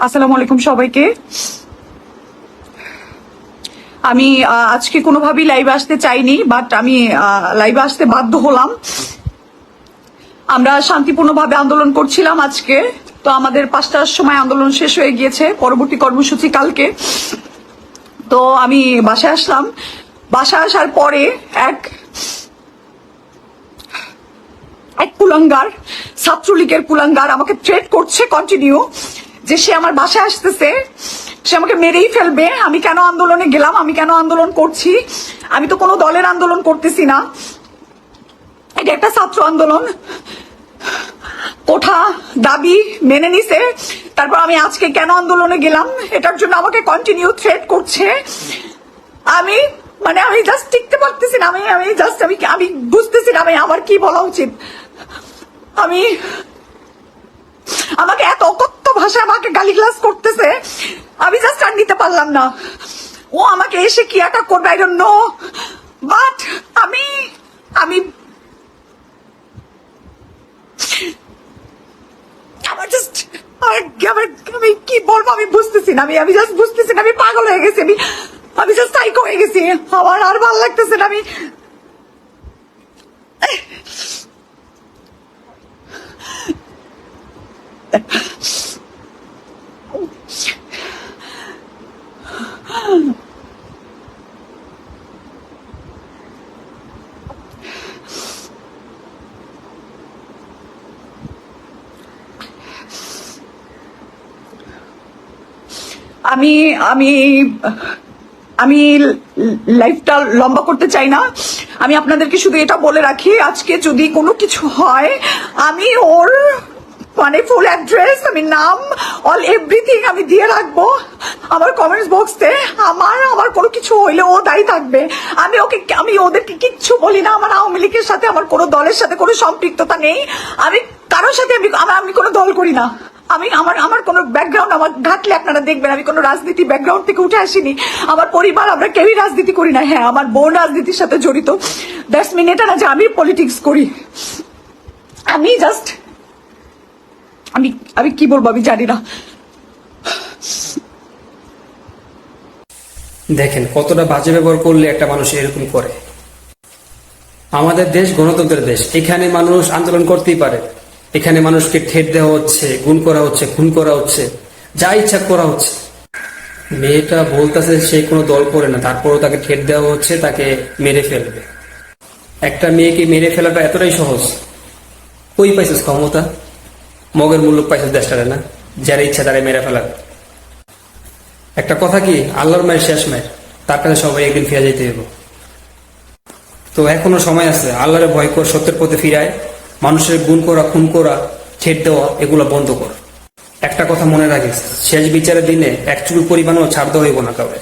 আসসালামু আলাইকুম সবাইকে। আমি আজকে কোনোভাবেই লাইভে আসতে চাইনি, বাট আমি লাইভে আসতে বাধ্য হলাম। আমরা শান্তিপূর্ণভাবে আন্দোলন করছিলাম আজকে, তো আমাদের 5টার সময় আন্দোলন শেষ হয়ে গিয়েছে। পরবর্তী কর্মসূচি কালকে। তো আমি বাসায় আসলাম। বাসায় আসার পরে এক কুলাঙ্গার, ছাত্রলীগের কুলাঙ্গার আমাকে থ্রেট করছে কন্টিনিউ, যে সে আমার বাসায় আসতেছে, সে আমাকে মেরেই ফেলবে। আমি কেন আন্দোলনে গেলাম, আমি কেন আন্দোলন করছি? আমি তো কোনো দলের আন্দোলন করতেছি না, এটা একটা ছাত্র আন্দোলন। কোঠা দাবি মেনে নিছে, তারপর আমি আজকে কেন আন্দোলনে গেলাম এটার জন্য আমাকে কন্টিনিউ থ্রেট করছে। আমি আমি জাস্ট টিকতে পারতেছি না। আমি বুঝতেছি না আমার কি বলা উচিত। আমাকে এত অকথ্য ভাষায় আমাকে গালিগালাজ করতেছে, আমি জাস্ট আর নিতে পারলাম না। ও আমাকে এসে কি একটা করবে, আই ডোন্ট নো, বাট আমি আমি আমার জাস্ট আমি কি বলবো আমি বুঝতেছি না। আমি জাস্ট বুঝতেছি না, আমি পাগল হয়ে গেছি। আমি জাস্ট সাইকো হয়ে গেছি। আমার আর ভালো লাগতেছে না। আমি আমি আমি লাইফটা লম্বা করতে চাই না। আমি আপনাদেরকে শুধু এটা বলে রাখি, আজকে যদি কোনো কিছু হয়, আমি ওর ফুল অ্যাড্রেস, আমি নাম, অল এভরিথিং আমি দিয়ে রাখবো আমার কমেন্টস বক্সে। আমার কোনো কিছু হইলে ও দায়ী থাকবে। আমি ওদেরকে কিচ্ছু বলি না। আমার আওয়ামী লীগের সাথে, আমার কোনো দলের সাথে কোনো সম্পৃক্ততা নেই। আমি কারোর সাথে আমি কোনো দল করি না। আমার কোনো ব্যাকগ্রাউন্ড আমার ঘাটলে আপনারা দেখবেন, আমি কোনো রাজনীতি ব্যাকগ্রাউন্ড থেকে উঠে আসিনি। আমার পরিবার, আমরা কেউই রাজনীতি করি না। হ্যাঁ, আমার বোন রাজনীতির সাথে জড়িত, দ্যাটস মিন এটা না যে আমি পলিটিক্স করি। আমি জাস্ট আমি কি বলবো আমি জানি না। দেখেন কতটা বাজে ব্যবহার করলে একটা মানুষ এরকম করে। আমাদের দেশ গণতন্ত্রের দেশ, এখানে মানুষ আন্দোলন করতেই পারে। এখানে মানুষকে ঠেট দেওয়া হচ্ছে, গুম করা হচ্ছে, খুন করা হচ্ছে, যা ইচ্ছা করা হচ্ছে। মেয়েটা বলতেছে সে কোনো দল করে না, তারপরও তাকে ঠেট দেওয়া হচ্ছে, তাকে মেরে ফেলবে। একটা মেয়েকে মেরে ফেলাটা এতটাই সহজ। কই পাইছিস ক্ষমতা? মগের মূল্য পাইছিস দেশটারে না, যারা ইচ্ছা তারা মেরে ফেলার। একটা কথা কি, আল্লাহর মায়ের শেষ মায়ের, তার কাছে সবাই একদিন ফিরে যাইতে হবে। তো এখনো সময় আছে, আল্লাহরে ভয় কর, সত্যের পথে ফিরায়, মানুষের গুণ করা, খুন করা, ছেড় দেওয়া এগুলো বন্ধ কর। একটা কথা মনে রাখিস, শেষ বিচারের দিনে এক চুল পরিমাণও ছাড় দেওয়া হইব না কাউরে।